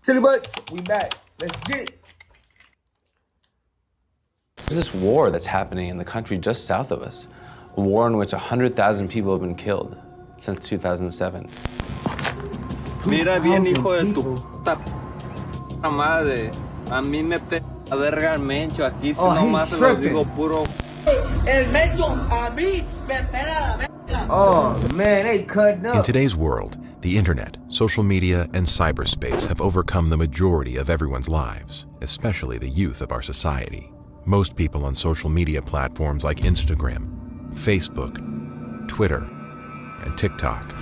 Silly butts, we back. Let's get it. There's this war that's happening in the country just south of us. A war in which 100,000 people have been killed since 2007. Mira bien, hijo de tu puta madre. A mí me pega la verga el mencho. Aquí si nomás se lo digo puro. El mencho a mí me pega la verga. Oh man, they cutting up. In today's world, the internet, social media, and cyberspace have overcome the majority of everyone's lives, especially the youth of our society. Most people on social media platforms like Instagram, Facebook, Twitter, and TikTok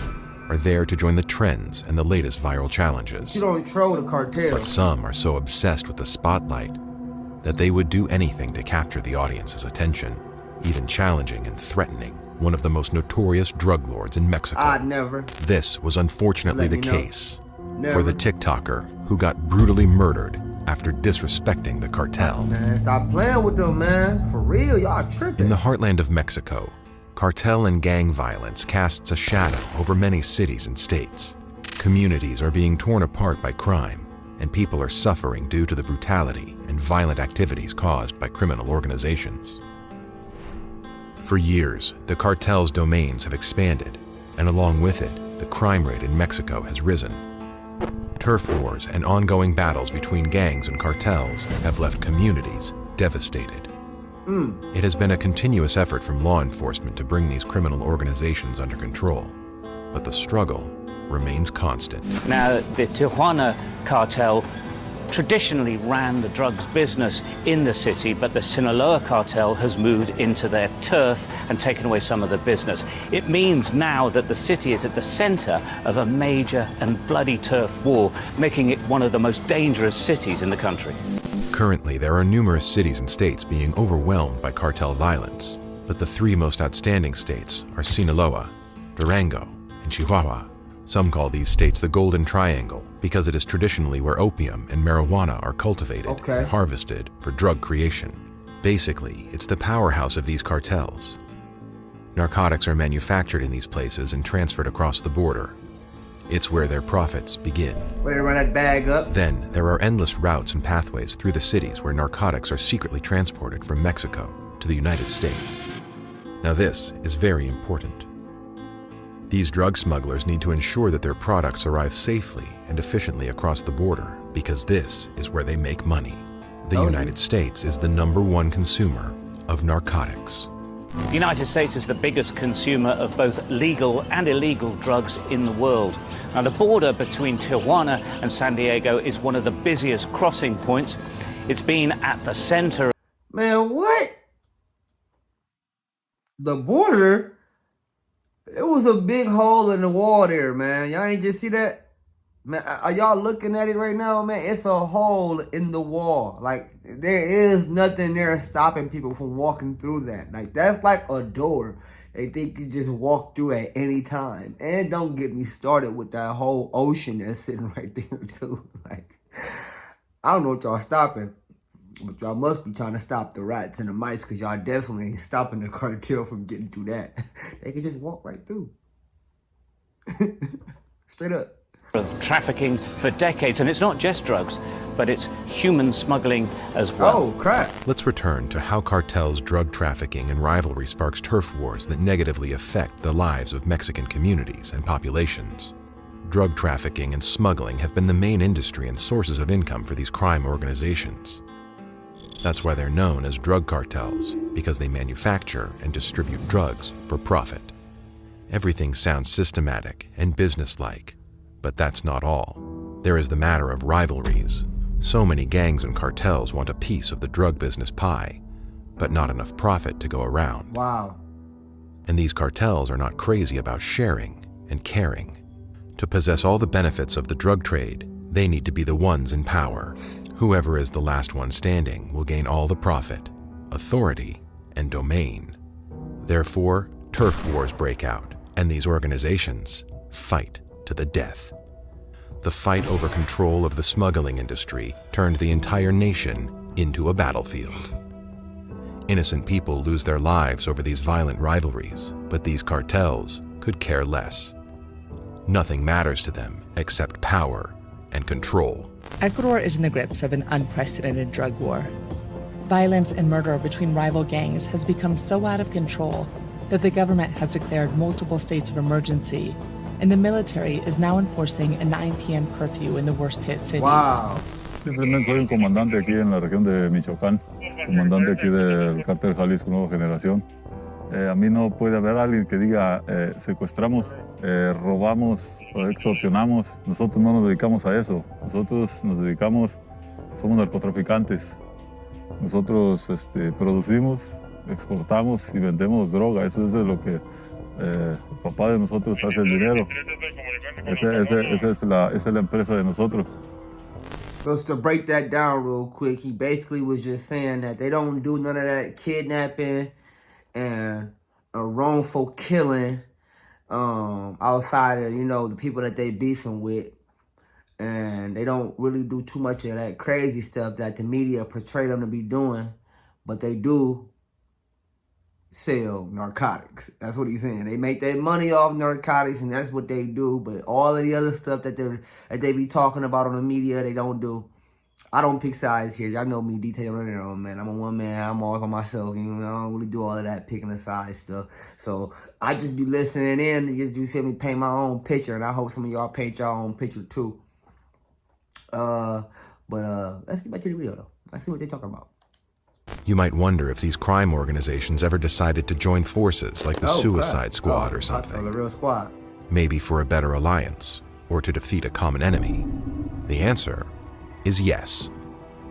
are there to join the trends and the latest viral challenges. You don't troll the cartel. But some are so obsessed with the spotlight that they would do anything to capture the audience's attention, even challenging and threatening one of the most notorious drug lords in Mexico. I'd never. This was unfortunately the case Never. for the TikToker who got brutally murdered after disrespecting the cartel. Man, stop playing with them, man. For real, y'all tripping. In the heartland of Mexico, cartel and gang violence casts a shadow over many cities and states. Communities are being torn apart by crime, and people are suffering due to the brutality and violent activities caused by criminal organizations. For years, the cartel's domains have expanded, and along with it, the crime rate in Mexico has risen. Turf wars and ongoing battles between gangs and cartels have left communities devastated. It has been a continuous effort from law enforcement to bring these criminal organizations under control, but the struggle remains constant. Now, the Tijuana cartel traditionally ran the drugs business in the city, but the Sinaloa cartel has moved into their turf and taken away some of the business. It means now that the city is at the center of a major and bloody turf war, making it one of the most dangerous cities in the country. Currently, there are numerous cities and states being overwhelmed by cartel violence, but the three most outstanding states are Sinaloa, Durango, and Chihuahua. Some call these states the Golden Triangle because it is traditionally where opium and marijuana are cultivated and harvested for drug creation. Basically, it's the powerhouse of these cartels. Narcotics are manufactured in these places and transferred across the border. It's where their profits begin. Way to run that bag up. Then, there are endless routes and pathways through the cities where narcotics are secretly transported from Mexico to the United States. Now this is very important. These drug smugglers need to ensure that their products arrive safely and efficiently across the border because this is where they make money. The United States is the #1 consumer of narcotics. The United States is the biggest consumer of both legal and illegal drugs in the world. Now, the border between Tijuana and San Diego is one of the busiest crossing points. It's been at the center. Man, what? The border? It was a big hole in the wall there, man. Y'all ain't just see that? Man, are y'all looking at it right now, man? It's a hole in the wall. Like, there is nothing there stopping people from walking through that. Like, that's like a door they think you just walk through at any time. And don't get me started with that whole ocean that's sitting right there, too. Like, I don't know what y'all stopping, but y'all must be trying to stop the rats and the mice because y'all definitely ain't stopping the cartel from getting through that. They can just walk right through. Straight up. Of trafficking for decades, and it's not just drugs, but it's human smuggling as well. Oh, crap. Let's return to how cartels, drug trafficking, and rivalry sparks turf wars that negatively affect the lives of Mexican communities and populations. Drug trafficking and smuggling have been the main industry and sources of income for these crime organizations. That's why they're known as drug cartels, because they manufacture and distribute drugs for profit. Everything sounds systematic and businesslike, but that's not all. There is the matter of rivalries. So many gangs and cartels want a piece of the drug business pie, but not enough profit to go around. Wow. And these cartels are not crazy about sharing and caring. To possess all the benefits of the drug trade, they need to be the ones in power. Whoever is the last one standing will gain all the profit, authority, and domain. Therefore, turf wars break out, and these organizations fight to the death. The fight over control of the smuggling industry turned the entire nation into a battlefield. Innocent people lose their lives over these violent rivalries, but these cartels could care less. Nothing matters to them except power and control. Ecuador is in the grips of an unprecedented drug war. Violence and murder between rival gangs has become so out of control that the government has declared multiple states of emergency, and the military is now enforcing a 9 p.m. curfew in the worst-hit cities. Wow. Simplemente soy un comandante aquí en la región de Michoacán, comandante aquí del Cartel Jalisco Nueva Generación. A mí no puede haber alguien que diga secuestramos, robamos o extorsionamos. Nosotros no nos dedicamos a eso. Nosotros nos dedicamos, somos narcotraficantes. Nosotros producimos, exportamos y vendemos droga. Eso es de lo que el papá de nosotros hace el dinero. Esa es la empresa de nosotros. Just to break that down real quick, he basically was just saying that they don't do none of that kidnapping and a wrongful killing outside of, you know, the people that they beefing with. And they don't really do too much of that crazy stuff that the media portray them to be doing. But they do sell narcotics. That's what he's saying. They make their money off narcotics, and that's what they do. But all of the other stuff that they be talking about on the media, they don't do. I don't pick sides here. Y'all know me, DtaeNoDinero, man. I'm a one man. I'm all by myself. You know, I don't really do all of that picking a side stuff. So I just be listening in and just, you feel me, paint my own picture. And I hope some of y'all paint your own picture too. Let's get back to the video though. Let's see what they're talking about. You might wonder if these crime organizations ever decided to join forces like the Suicide Squad or something. The real squad. Maybe for a better alliance or to defeat a common enemy. The answer is yes.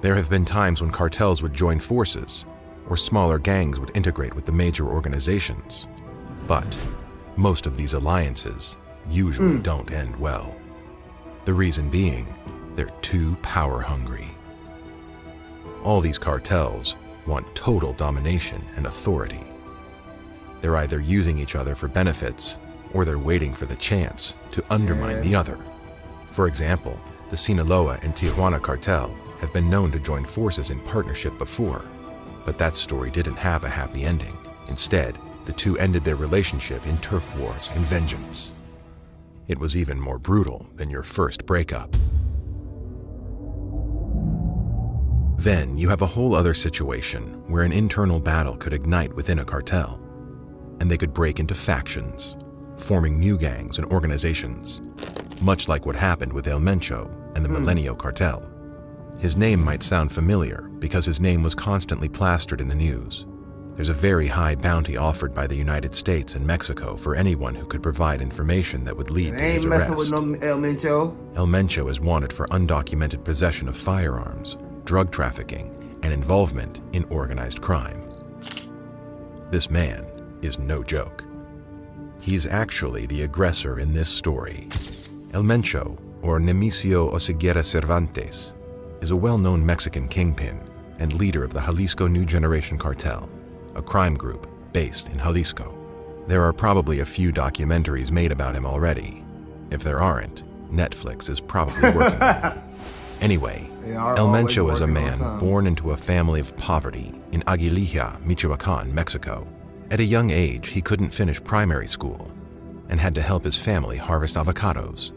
There have been times when cartels would join forces or smaller gangs would integrate with the major organizations. But most of these alliances usually don't end well. The reason being, they're too power hungry. All these cartels want total domination and authority. They're either using each other for benefits or they're waiting for the chance to undermine the other. For example, the Sinaloa and Tijuana cartel have been known to join forces in partnership before, but that story didn't have a happy ending. Instead, the two ended their relationship in turf wars and vengeance. It was even more brutal than your first breakup. Then you have a whole other situation where an internal battle could ignite within a cartel, and they could break into factions, forming new gangs and organizations, much like what happened with El Mencho and the Milenio Cartel. His name might sound familiar because his name was constantly plastered in the news. There's a very high bounty offered by the United States and Mexico for anyone who could provide information that would lead to his arrest. With no El Mencho. El Mencho is wanted for undocumented possession of firearms, drug trafficking, and involvement in organized crime. This man is no joke. He's actually the aggressor in this story. El Mencho, or Nemesio Oseguera Cervantes, is a well-known Mexican kingpin and leader of the Jalisco New Generation Cartel, a crime group based in Jalisco. There are probably a few documentaries made about him already. If there aren't, Netflix is probably working on it. Anyway, El Mencho is a man born into a family of poverty in Aguililla, Michoacan, Mexico. At a young age, he couldn't finish primary school and had to help his family harvest avocados.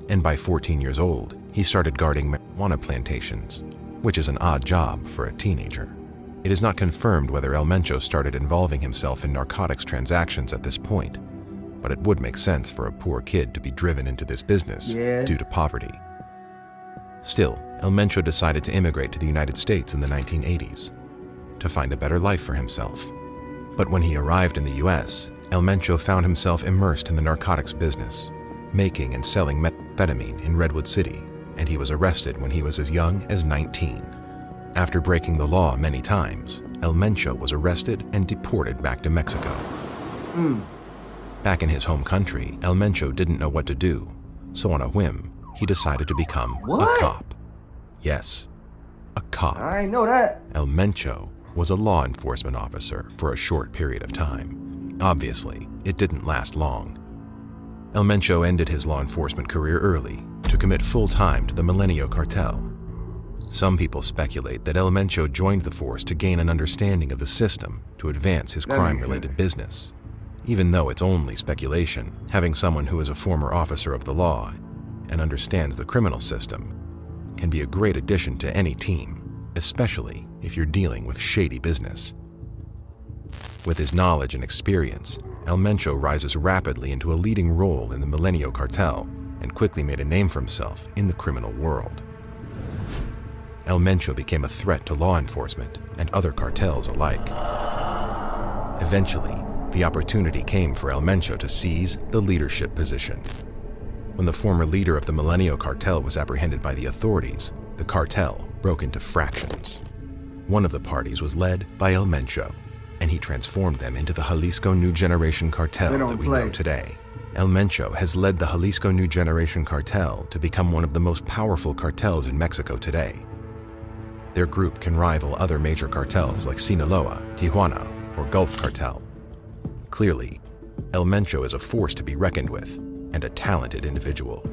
And by 14 years old, he started guarding marijuana plantations, which is an odd job for a teenager. It is not confirmed whether El Mencho started involving himself in narcotics transactions at this point, but it would make sense for a poor kid to be driven into this business due to poverty. Still, El Mencho decided to immigrate to the United States in the 1980s to find a better life for himself. But when he arrived in the US, El Mencho found himself immersed in the narcotics business, making and selling methamphetamine in Redwood City, and he was arrested when he was as young as 19. After breaking the law many times, El Mencho was arrested and deported back to Mexico. Back in his home country, El Mencho didn't know what to do, so on a whim, he decided to become a cop. Yes, a cop. I didn't know that. El Mencho was a law enforcement officer for a short period of time. Obviously, it didn't last long. El Mencho ended his law enforcement career early to commit full-time to the Milenio Cartel. Some people speculate that El Mencho joined the force to gain an understanding of the system to advance his crime-related business. Even though it's only speculation, having someone who is a former officer of the law and understands the criminal system can be a great addition to any team, especially if you're dealing with shady business. With his knowledge and experience, El Mencho rises rapidly into a leading role in the Milenio Cartel and quickly made a name for himself in the criminal world. El Mencho became a threat to law enforcement and other cartels alike. Eventually, the opportunity came for El Mencho to seize the leadership position. When the former leader of the Milenio Cartel was apprehended by the authorities, the cartel broke into fractions. One of the parties was led by El Mencho, and he transformed them into the Jalisco New Generation Cartel that we know today. El Mencho has led the Jalisco New Generation Cartel to become one of the most powerful cartels in Mexico today. Their group can rival other major cartels like Sinaloa, Tijuana, or Gulf Cartel. Clearly, El Mencho is a force to be reckoned with and a talented individual.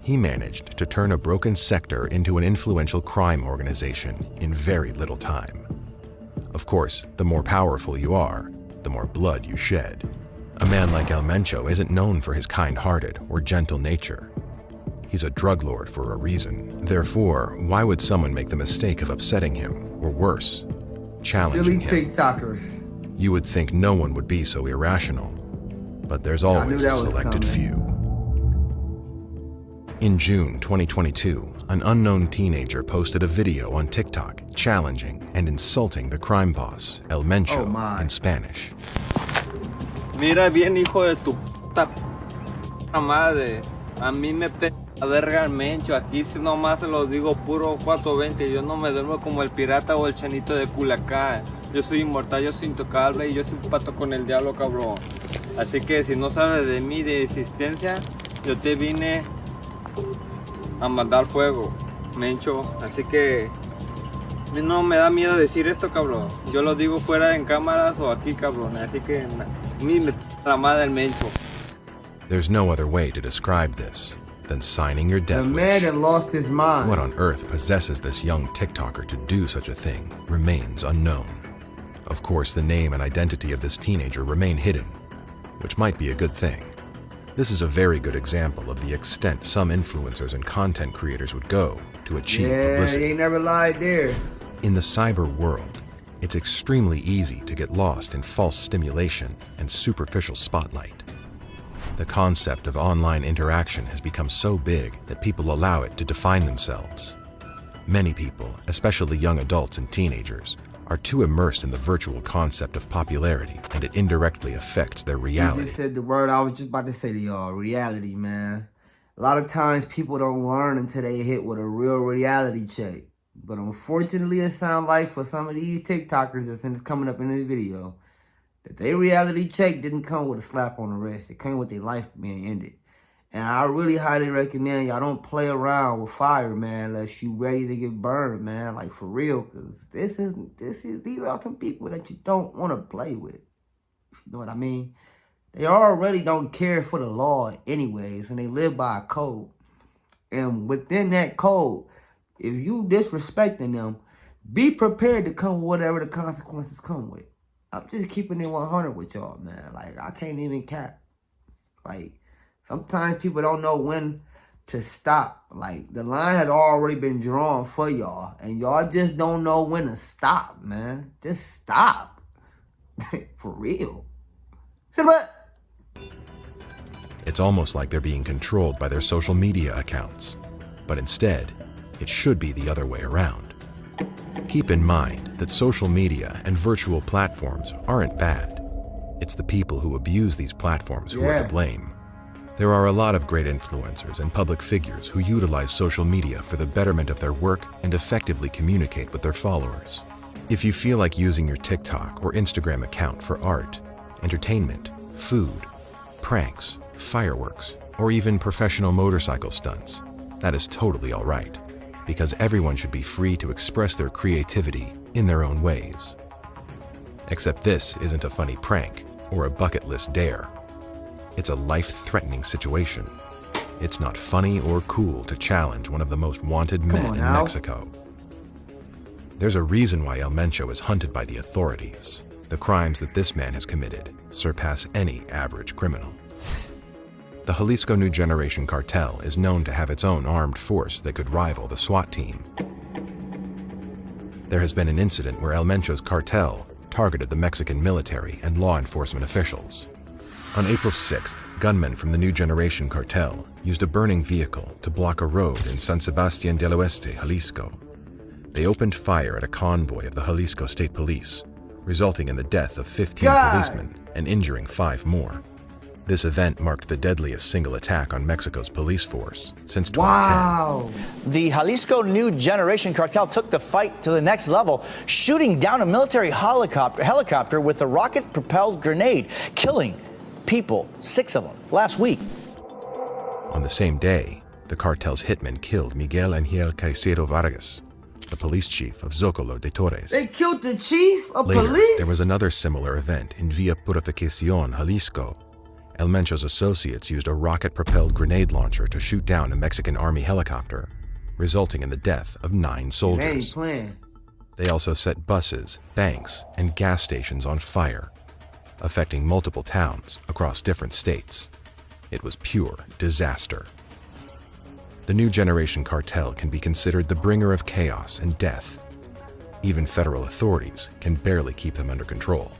He managed to turn a broken sector into an influential crime organization in very little time. Of course, the more powerful you are, the more blood you shed. A man like El Mencho isn't known for his kind-hearted or gentle nature. He's a drug lord for a reason. Therefore, why would someone make the mistake of upsetting him, or worse, challenging him? Silly TikTokers. You would think no one would be so irrational, but there's always a selected few. In June 2022, an unknown teenager posted a video on TikTok challenging and insulting the crime boss, El Mencho, in Spanish. Mira bien, hijo de tu puta madre. A mí me pega la verga el Mencho. Aquí si nomás se los digo puro 420. Yo no me duermo como el pirata o el chanito de Culiacán. Yo soy inmortal, yo soy intocable y yo soy un pato con el diablo, cabrón. Así que si no sabes de mí, de existencia, yo te vine a mandar fuego, Mencho. Así que a mí no me da miedo decir esto, cabrón. Yo lo digo fuera en cámaras o aquí, cabrón. Así que a mí me pega la madre el Mencho. There's no other way to describe this than signing your death The wish. man that lost his mind. What on earth possesses this young TikToker to do such a thing remains unknown. Of course, the name and identity of this teenager remain hidden, which might be a good thing. This is a very good example of the extent some influencers and content creators would go to achieve publicity. He ain't never lied there. In the cyber world, it's extremely easy to get lost in false stimulation and superficial spotlight. The concept of online interaction has become so big that people allow it to define themselves. Many people, especially young adults and teenagers, are too immersed in the virtual concept of popularity, and it indirectly affects their You reality. just said the word I was just about to say to y'all, reality, man. A lot of times people don't learn until they hit with a real reality check. But unfortunately, it sounds like for some of these TikTokers that's coming up in this video, that their reality check didn't come with a slap on the wrist. It came with their life being ended. And I really highly recommend y'all don't play around with fire, man, unless you ready to get burned, man. Like, for real, because these are some people that you don't want to play with. You know what I mean? They already don't care for the law anyways, and they live by a code. And within that code, if you disrespecting them, be prepared to come with whatever the consequences come with. I'm just keeping it 100 with y'all, man. Like, I can't even cap. Like, sometimes people don't know when to stop. Like, the line had already been drawn for y'all, and y'all just don't know when to stop, man. Just stop. For real. See what? It's almost like they're being controlled by their social media accounts. But instead, it should be the other way around. Keep in mind that social media and virtual platforms aren't bad. It's the people who abuse these platforms who are to blame. There are a lot of great influencers and public figures who utilize social media for the betterment of their work and effectively communicate with their followers. If you feel like using your TikTok or Instagram account for art, entertainment, food, pranks, fireworks, or even professional motorcycle stunts, that is totally all right, because everyone should be free to express their creativity in their own ways. Except this isn't a funny prank or a bucket list dare. It's a life-threatening situation. It's not funny or cool to challenge one of the most wanted men in Mexico. There's a reason why El Mencho is hunted by the authorities. The crimes that this man has committed surpass any average criminal. The Jalisco New Generation Cartel is known to have its own armed force that could rival the SWAT team. There has been an incident where El Mencho's cartel targeted the Mexican military and law enforcement officials. On April 6th, gunmen from the New Generation Cartel used a burning vehicle to block a road in San Sebastián del Oeste, Jalisco. They opened fire at a convoy of the Jalisco State Police, resulting in the death of 15 policemen and injuring 5 more. This event marked the deadliest single attack on Mexico's police force since 2010. Wow. The Jalisco New Generation Cartel took the fight to the next level, shooting down a military helicopter with a rocket-propelled grenade, killing people, 6 of them, last week. On the same day, the cartel's hitmen killed Miguel Ángel Caicedo Vargas, the police chief of Zócalo de Torres. They killed the chief of Later, police? there was another similar event in Villa Purificación, Jalisco. El Mencho's associates used a rocket-propelled grenade launcher to shoot down a Mexican army helicopter, resulting in the death of 9 soldiers. They ain't playing. They also set buses, banks, and gas stations on fire, affecting multiple towns across different states. It was pure disaster. The New Generation Cartel can be considered the bringer of chaos and death. Even federal authorities can barely keep them under control.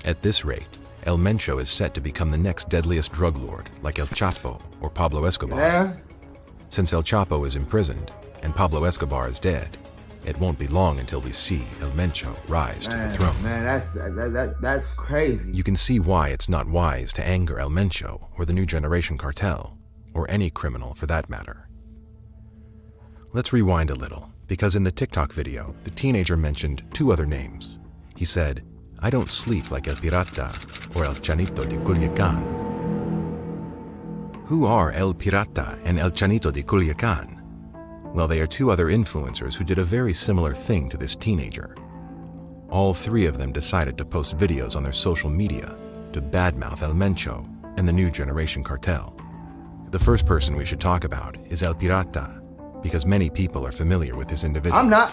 At this rate, El Mencho is set to become the next deadliest drug lord, like El Chapo or Pablo Escobar. Yeah. Since El Chapo is imprisoned and Pablo Escobar is dead, it won't be long until we see El Mencho rise to the throne. Man, that's crazy. You can see why it's not wise to anger El Mencho or the New Generation Cartel, or any criminal for that matter. Let's rewind a little, because in the TikTok video, the teenager mentioned 2 other names. He said, "I don't sleep like El Pirata or El Chanito de Culiacán." Who are El Pirata and El Chanito de Culiacán? Well, they are 2 other influencers who did a very similar thing to this teenager. All 3 of them decided to post videos on their social media to badmouth El Mencho and the New Generation Cartel. The first person we should talk about is El Pirata, because many people are familiar with this individual. I'm not.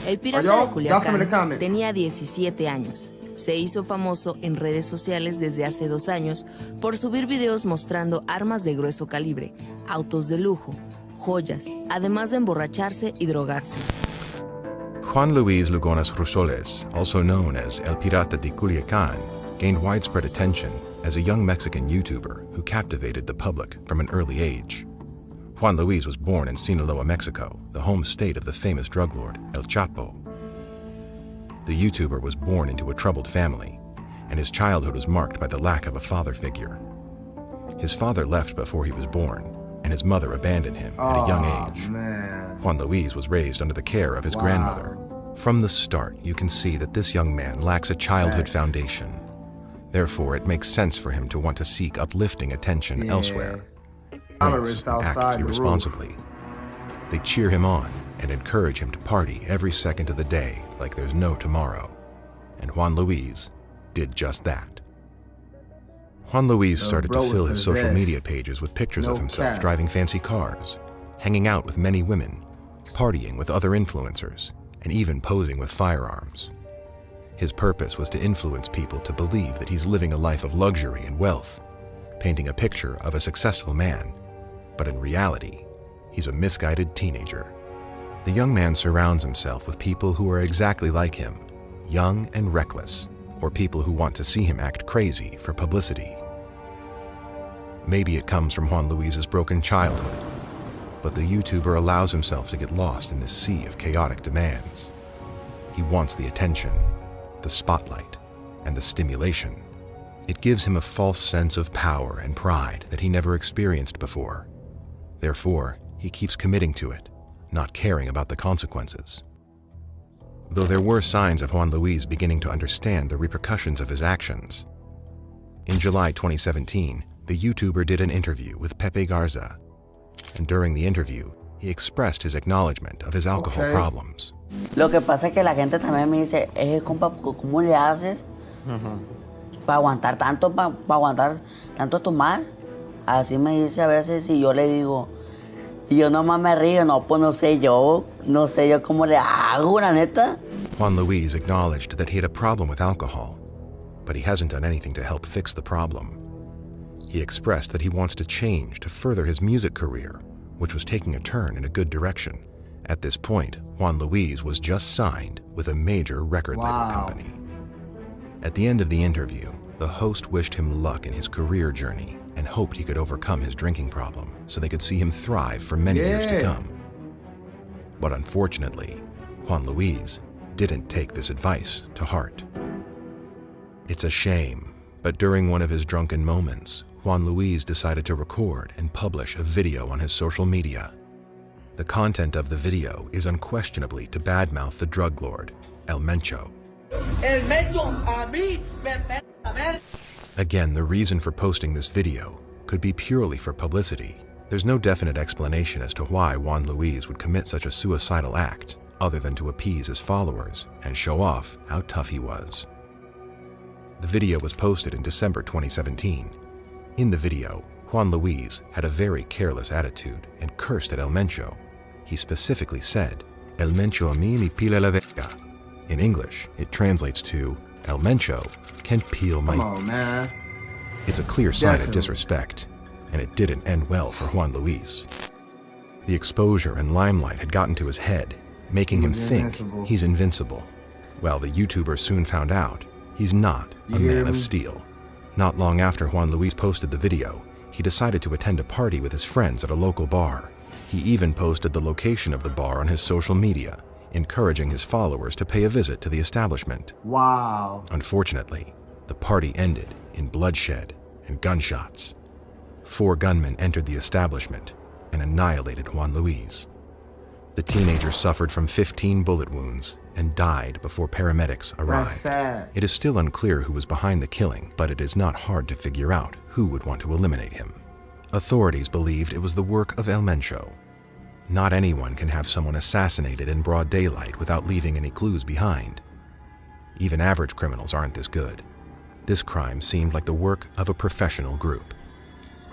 El pirata Y'all- de y'all some in the Culiacán comments. tenía 17 años. Se hizo famoso en redes sociales desde hace 2 años por subir videos mostrando armas de grueso calibre, autos de lujo, joyas, además de emborracharse y drogarse. Juan Luis Lugones Rusoles, also known as El Pirata de Culiacán, gained widespread attention as a young Mexican YouTuber who captivated the public from an early age. Juan Luis was born in Sinaloa, Mexico, the home state of the famous drug lord El Chapo. The YouTuber was born into a troubled family, and his childhood was marked by the lack of a father figure. His father left before he was born, and his mother abandoned him at a young age. Man. Juan Luis was raised under the care of his grandmother. From the start, you can see that this young man lacks a childhood foundation. Therefore, it makes sense for him to want to seek uplifting attention elsewhere. Tolerance Drinks and acts outside the irresponsibly. They cheer him on and encourage him to party every second of the day like there's no tomorrow. And Juan Luis did just that. Juan Luis started to bro fill was his social possessed. media pages with pictures No of himself cap. driving fancy cars, hanging out with many women, partying with other influencers, and even posing with firearms. His purpose was to influence people to believe that he's living a life of luxury and wealth, painting a picture of a successful man. But in reality, he's a misguided teenager. The young man surrounds himself with people who are exactly like him, young and reckless, or people who want to see him act crazy for publicity. Maybe it comes from Juan Luis's broken childhood, but the YouTuber allows himself to get lost in this sea of chaotic demands. He wants the attention, the spotlight, and the stimulation. It gives him a false sense of power and pride that he never experienced before. Therefore, he keeps committing to it, not caring about the consequences. Though there were signs of Juan Luis beginning to understand the repercussions of his actions. In July 2017, the YouTuber did an interview with Pepe Garza, and during the interview, he expressed his acknowledgement of his alcohol problems. Lo que pasa es que la gente también me dice, compa, ¿cómo le haces para aguantar tanto, para aguantar tanto tomar? Así me dice a veces y yo le digo, y yo nomás me río, no, pues no sé yo cómo le hago, la neta. Juan Luis acknowledged that he had a problem with alcohol, but he hasn't done anything to help fix the problem. He expressed that he wants to change to further his music career, which was taking a turn in a good direction. At this point, Juan Luis was just signed with a major record label company. At the end of the interview, the host wished him luck in his career journey and hoped he could overcome his drinking problem so they could see him thrive for many years to come. But unfortunately, Juan Luis didn't take this advice to heart. It's a shame, but during one of his drunken moments, Juan Luis decided to record and publish a video on his social media. The content of the video is unquestionably to badmouth the drug lord, El Mencho. El Mencho a mí me pela la verga. Again, the reason for posting this video could be purely for publicity. There's no definite explanation as to why Juan Luis would commit such a suicidal act, other than to appease his followers and show off how tough he was. The video was posted in December 2017. In the video, Juan Luis had a very careless attitude and cursed at El Mencho. He specifically said, El Mencho a mí me pila la verga. In English, it translates to, El Mencho can peel my... Come on, man. It's a clear sign of disrespect, and it didn't end well for Juan Luis. The exposure and limelight had gotten to his head, making him think he's invincible. Well, the YouTuber soon found out he's not a man of steel. Not long after Juan Luis posted the video, he decided to attend a party with his friends at a local bar. He even posted the location of the bar on his social media, encouraging his followers to pay a visit to the establishment. Wow. Unfortunately, the party ended in bloodshed and gunshots. 4 gunmen entered the establishment and annihilated Juan Luis. The teenager suffered from 15 bullet wounds and died before paramedics arrived. That's sad. It is still unclear who was behind the killing, but it is not hard to figure out who would want to eliminate him. Authorities believed it was the work of El Mencho. Not anyone can have someone assassinated in broad daylight without leaving any clues behind. Even average criminals aren't this good. This crime seemed like the work of a professional group.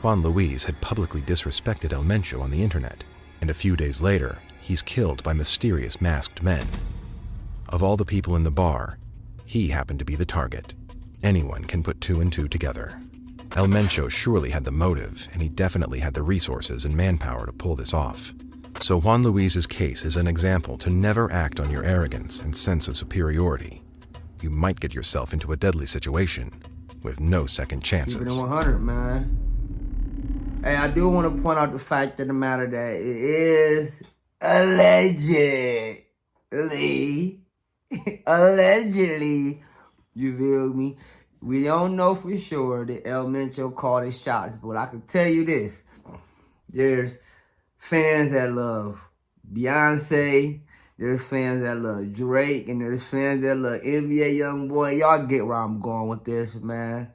Juan Luis had publicly disrespected El Mencho on the internet, and a few days later, he's killed by mysterious masked men. Of all the people in the bar, he happened to be the target. Anyone can put 2 and 2 together. El Mencho surely had the motive, and he definitely had the resources and manpower to pull this off. So Juan Luis's case is an example to never act on your arrogance and sense of superiority. You might get yourself into a deadly situation with no second chances. Keep it 100, man. Hey, I do want to point out the fact of the matter that it is allegedly, you feel me? We don't know for sure that El Mencho called his shots, but I can tell you this. There's fans that love Beyonce, there's fans that love Drake, and there's fans that love NBA YoungBoy. Y'all get where I'm going with this, man.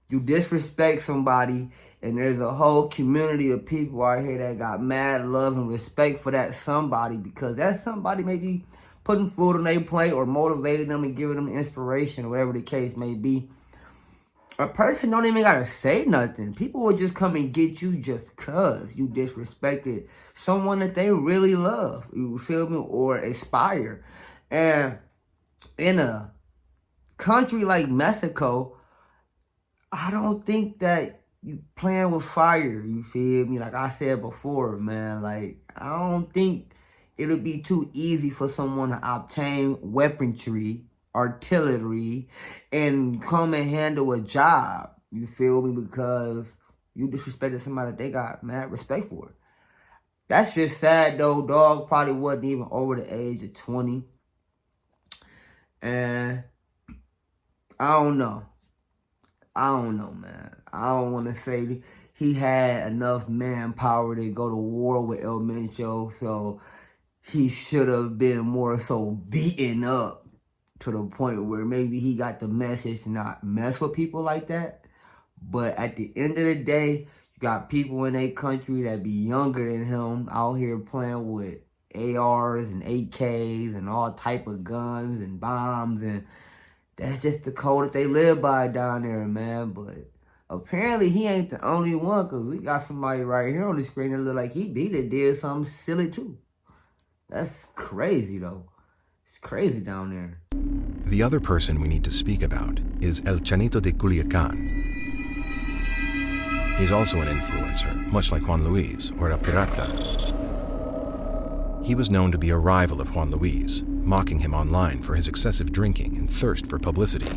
You disrespect somebody, and there's a whole community of people out here that got mad love and respect for that somebody, because that somebody may be putting food on their plate or motivating them and giving them inspiration, or whatever the case may be. A person don't even gotta say nothing. People will just come and get you just cause you disrespected someone that they really love, you feel me, or aspire. And in a country like Mexico, I don't think that you playing with fire, you feel me? Like I said before, man, like I don't think it'll be too easy for someone to obtain weaponry, artillery, and come and handle a job, you feel me? Because you disrespected somebody that they got mad respect for. That's just sad though. Dog probably wasn't even over the age of 20. And I don't know, man. I don't want to say he had enough manpower to go to war with El Mencho, so he should have been more so beaten up to the point where maybe he got the message to not mess with people like that. But at the end of the day, you got people in a country that be younger than him out here playing with ARs and AKs and all type of guns and bombs, and that's just the code that they live by down there, man. But apparently he ain't the only one, because we got somebody right here on the screen that look like he did something silly too. That's crazy though. It's crazy down there. The other person we need to speak about is El Chanito de Culiacán. He's also an influencer, much like Juan Luis or El Pirata. He was known to be a rival of Juan Luis, mocking him online for his excessive drinking and thirst for publicity.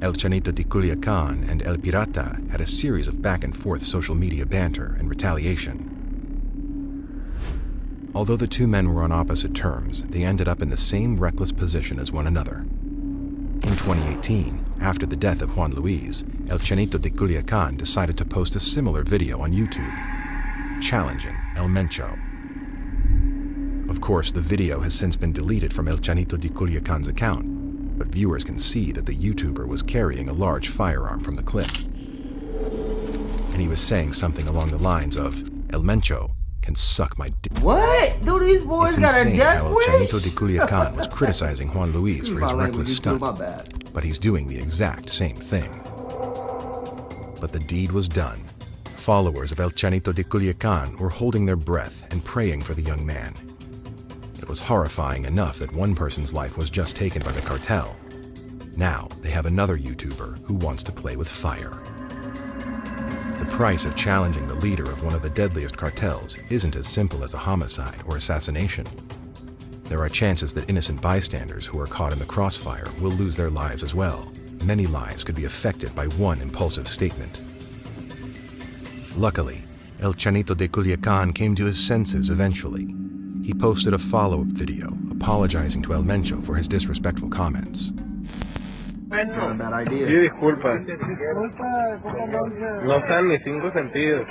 El Chanito de Culiacan and El Pirata had a series of back-and-forth social media banter and retaliation. Although the two men were on opposite terms, they ended up in the same reckless position as one another. In 2018, after the death of Juan Luis, El Chanito de Culiacan decided to post a similar video on YouTube, challenging El Mencho. Of course, the video has since been deleted from El Chanito de Culiacan's account, but viewers can see that the YouTuber was carrying a large firearm from the clip. And he was saying something along the lines of, El Mencho can suck my dick. What? Do these boys It's got a insane death how El wish? Chanito de Culiacan was criticizing Juan Luis for his reckless stunt, My bad. but he's doing the exact same thing. But the deed was done. Followers of El Chanito de Culiacan were holding their breath and praying for the young man. It was horrifying enough that one person's life was just taken by the cartel. Now they have another YouTuber who wants to play with fire. The price of challenging the leader of one of the deadliest cartels isn't as simple as a homicide or assassination. There are chances that innocent bystanders who are caught in the crossfire will lose their lives as well. Many lives could be affected by one impulsive statement. Luckily, El Chanito de Culiacan came to his senses eventually. He posted a follow-up video apologizing to El Mencho for his disrespectful comments. Not a bad idea. Sí, disculpa. No están mis 5 sentidos.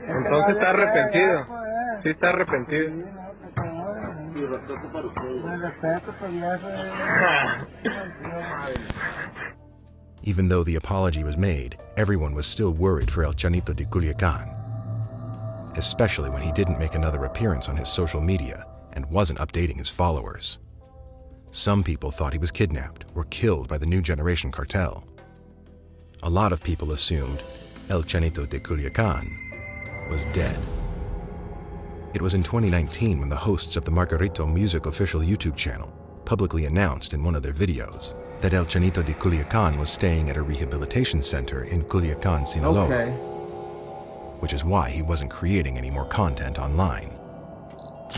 Entonces está arrepentido. Sí está arrepentido. Even though the apology was made, everyone was still worried for El Chanito de Culiacan, especially when he didn't make another appearance on his social media and wasn't updating his followers. Some people thought he was kidnapped or killed by the new generation cartel. A lot of people assumed El Chanito de Culiacan was dead. It was in 2019 when the hosts of the Margarito Music official YouTube channel publicly announced in one of their videos that El Chanito de Culiacan was staying at a rehabilitation center in Culiacan, Sinaloa, Okay. which is why he wasn't creating any more content online.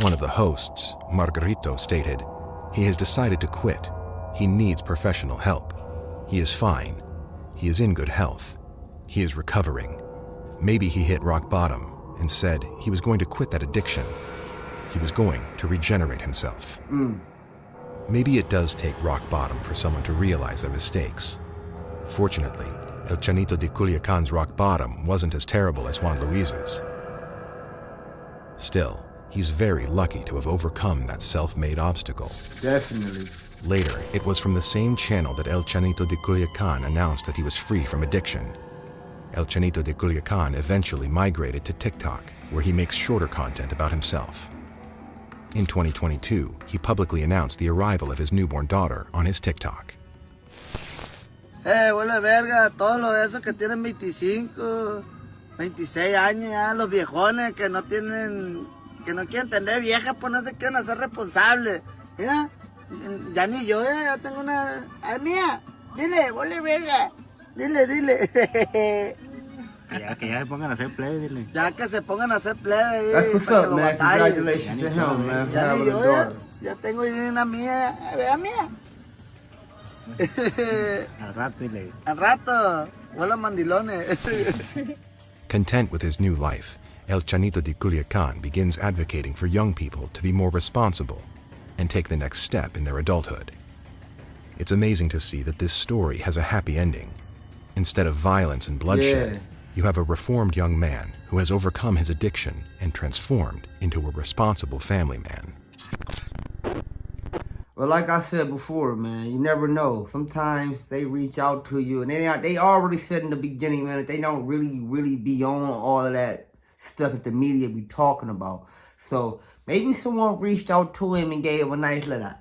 One of the hosts, Margarito, stated, "He has decided to quit. He needs professional help. He is fine. He is in good health. He is recovering. Maybe he hit rock bottom and said he was going to quit that addiction. He was going to regenerate himself." Maybe it does take rock bottom for someone to realize their mistakes. Fortunately, El Chanito de Culiacan's rock bottom wasn't as terrible as Juan Luis's. Still, he's very lucky to have overcome that self-made obstacle. Definitely. Later, it was from the same channel that El Chanito de Culiacan announced that he was free from addiction. El Chanito de Culiacan eventually migrated to TikTok, where he makes shorter content about himself. In 2022, he publicly announced the arrival of his newborn daughter on his TikTok. Huele verga, todos los esos que tienen 25, 26 años ya, los viejones que no tienen, que no quieren tener viejas, pues no se quieren hacer responsables. Mira, ya ni yo, ya tengo una... ¡Ay, mía! Dile, huele verga. Dile. Que ya se pongan a hacer play, dile. Ya que se pongan a hacer plebe. That's what's up, man. Congratulations to him, man. Ya Having ni a yo, daughter. ya tengo una mía, vea mía. Al rato, dile. Al rato, huele mandilones. Content with his new life, El Chanito de Culiacan begins advocating for young people to be more responsible and take the next step in their adulthood. It's amazing to see that this story has a happy ending. Instead of violence and bloodshed, you have a reformed young man who has overcome his addiction and transformed into a responsible family man. Well, like I said before, man, you never know. Sometimes they reach out to you, and they already said in the beginning, man, that they don't really be on all of that stuff that the media be talking about. So maybe someone reached out to him and gave him a nice little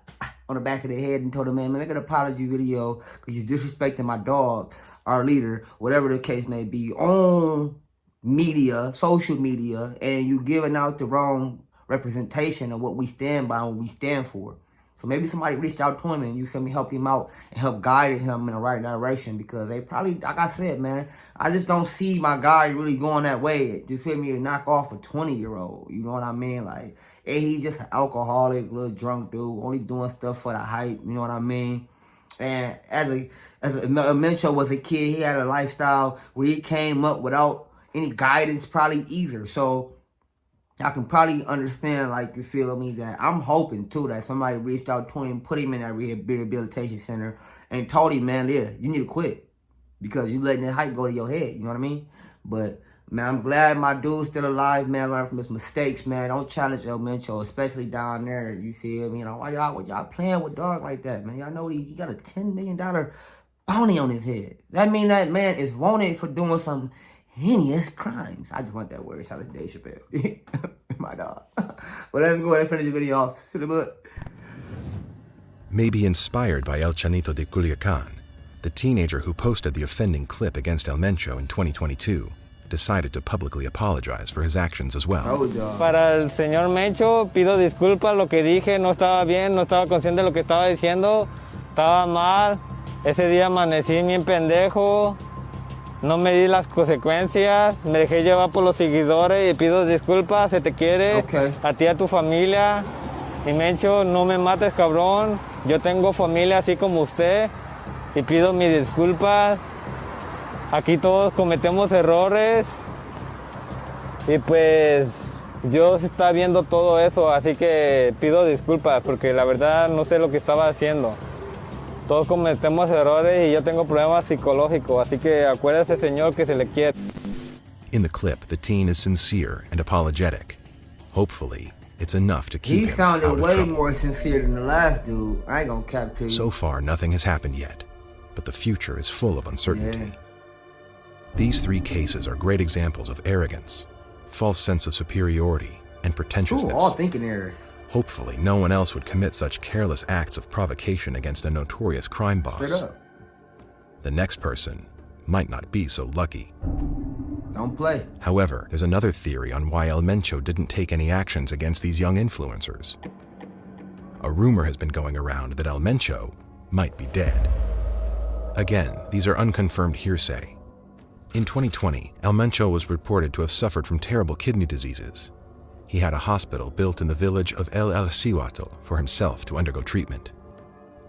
on the back of the head and told him, man, make an apology video because you're disrespecting my dog, our leader, whatever the case may be, on media, social media, and you giving out the wrong representation of what we stand by and what we stand for. So maybe somebody reached out to him and you feel me, helped him out and helped guide him in the right direction, because they probably, like I said, man, I just don't see my guy really going that way. You feel me? To knock off a 20-year-old. You know what I mean? Like, hey, he just an alcoholic, little drunk dude, only doing stuff for the hype. You know what I mean? And as Mencho was a kid, he had a lifestyle where he came up without any guidance probably either. So I can probably understand, like, you feel me, that I'm hoping, too, that somebody reached out to him, put him in that rehabilitation center, and told him, man, yeah, you need to quit, because you letting that hype go to your head, you know what I mean? But, man, I'm glad my dude's still alive, man, learn from his mistakes, man. Don't challenge El Mencho, especially down there, you feel me? You know, why y'all playing with dogs like that, man? Y'all know he got a $10 million bounty on his head. That mean that man is wanted for doing some heinous crimes. I just want that word. Shout out to Dave Chappelle. My dog. Well, let's go ahead and finish the video off. See the book. Maybe inspired by El Chanito de Culiacan, the teenager who posted the offending clip against El Mencho in 2022 decided to publicly apologize for his actions as well. Para el señor Mencho, pido disculpas, lo que dije no estaba bien, no estaba consciente de lo que estaba diciendo, estaba mal. Ese día amanecí bien pendejo. No me di las consecuencias, me dejé llevar por los seguidores y pido disculpas, se te quiere, a ti y a tu familia. Y Mencho, no me mates, cabrón, yo tengo familia así como usted y pido mis disculpas. Aquí todos cometemos errores y pues Dios está viendo todo eso, así que pido disculpas porque la verdad no sé lo que estaba haciendo. Todos cometemos errores y yo tengo problemas psicológicos, así que acuérdese, señor, que se le quiere. In the clip, the teen is sincere and apologetic. Hopefully, it's enough to keep him out of trouble. He sounded way more sincere than the last dude. I ain't gonna cap to you. So far, nothing has happened yet, but the future is full of uncertainty. These three cases are great examples of arrogance, false sense of superiority, and pretentiousness. All thinking errors. Hopefully, no one else would commit such careless acts of provocation against a notorious crime boss. The next person might not be so lucky. Don't play. However, there's another theory on why El Mencho didn't take any actions against these young influencers. A rumor has been going around that El Mencho might be dead. Again, these are unconfirmed hearsay. In 2020, El Mencho was reported to have suffered from terrible kidney diseases. He had a hospital built in the village of El Cihuatl for himself to undergo treatment.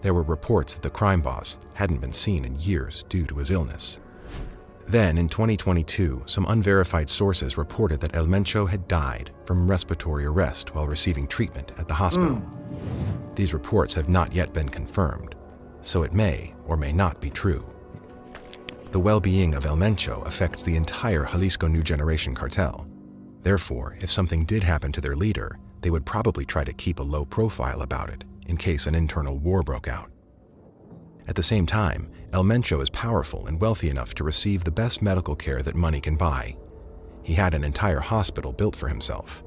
There were reports that the crime boss hadn't been seen in years due to his illness. Then, in 2022, some unverified sources reported that El Mencho had died from respiratory arrest while receiving treatment at the hospital. These reports have not yet been confirmed, so it may or may not be true. The well-being of El Mencho affects the entire Jalisco New Generation cartel. Therefore, if something did happen to their leader, they would probably try to keep a low profile about it in case an internal war broke out. At the same time, El Mencho is powerful and wealthy enough to receive the best medical care that money can buy. He had an entire hospital built for himself.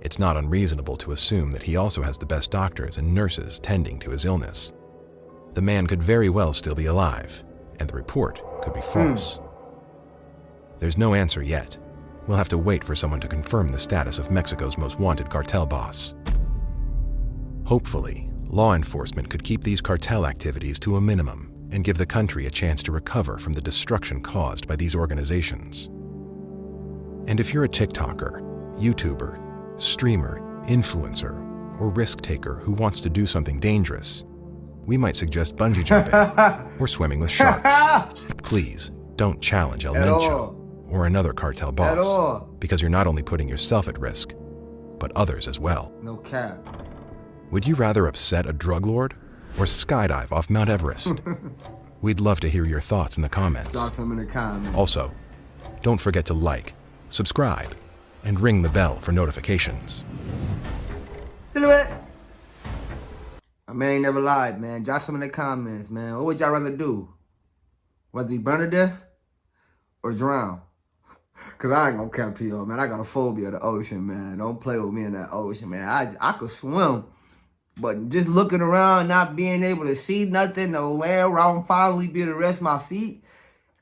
It's not unreasonable to assume that he also has the best doctors and nurses tending to his illness. The man could very well still be alive, and the report could be false. There's no answer yet. We'll have to wait for someone to confirm the status of Mexico's most wanted cartel boss. Hopefully, law enforcement could keep these cartel activities to a minimum and give the country a chance to recover from the destruction caused by these organizations. And if you're a TikToker, YouTuber, streamer, influencer, or risk taker who wants to do something dangerous, we might suggest bungee jumping or swimming with sharks. Please don't challenge El Mencho or another cartel boss, because you're not only putting yourself at risk, but others as well. No cap. Would you rather upset a drug lord or skydive off Mount Everest? We'd love to hear your thoughts in the comments. Drop them in the comments. Also, don't forget to like, subscribe, and ring the bell for notifications. Silhouette. My man ain't never lied, man. Drop some in the comments, man. What would y'all rather do? Whether you burn to death or drown? Cause I ain't gonna cap to you, man. I got a phobia of the ocean, man. Don't play with me in that ocean, man. I could swim, but just looking around, not being able to see nothing, no land where I will probably be able to rest my feet.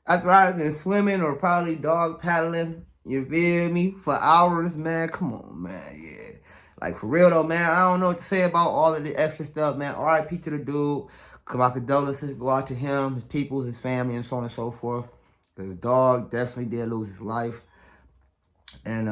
After I've been swimming or probably dog paddling, you feel me, for hours, man. Come on, man, yeah. Like, for real though, man, I don't know what to say about all of the extra stuff, man. R.I.P. to the dude. My condolences go out to him, his people, his family, and so on and so forth. The dog definitely did lose his life. And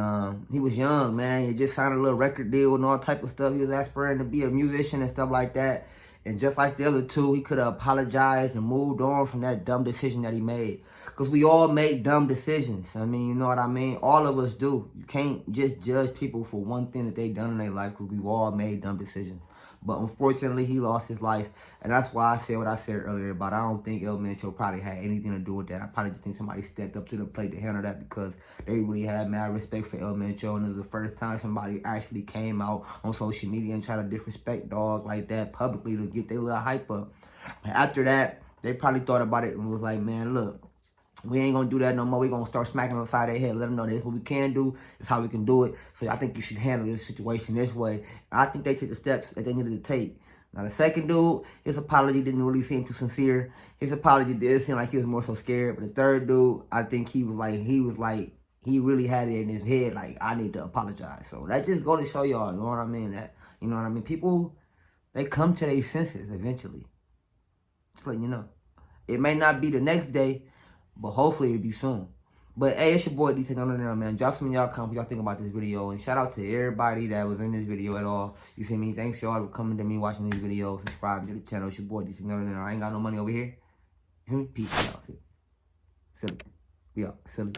he was young, man. He just signed a little record deal and all type of stuff. He was aspiring to be a musician and stuff like that. And just like the other two, he could have apologized and moved on from that dumb decision that he made. Because we all make dumb decisions. I mean, you know what I mean? All of us do. You can't just judge people for one thing that they done in their life, because we've all made dumb decisions. But unfortunately, he lost his life. And that's why I said what I said earlier about I don't think El Mencho probably had anything to do with that. I probably just think somebody stepped up to the plate to handle that, because they really had mad respect for El Mencho. And it was the first time somebody actually came out on social media and tried to disrespect dogs like that publicly to get their little hype up. After that, they probably thought about it and was like, man, look, we ain't gonna do that no more. We gonna start smacking them upside their head, let them know this what we can do, this how we can do it. So I think you should handle this situation this way. I think they took the steps that they needed to take. Now the second dude, his apology didn't really seem too sincere. His apology did seem like he was more so scared. But the third dude, I think he really had it in his head, like, I need to apologize. So that just go to show y'all, you know what I mean? That, you know what I mean? People, they come to their senses eventually. Just letting you know. It may not be the next day, but hopefully it'll be soon. But hey, it's your boy DtaeNoDinero, man. Drop some in y'all comments what y'all think about this video. And shout out to everybody that was in this video at all. You feel me? Thanks y'all for coming to me, watching these videos, subscribing to the channel. It's your boy DtaeNoDinero. I ain't got no money over here. Peace out. Silly. We out. Silly.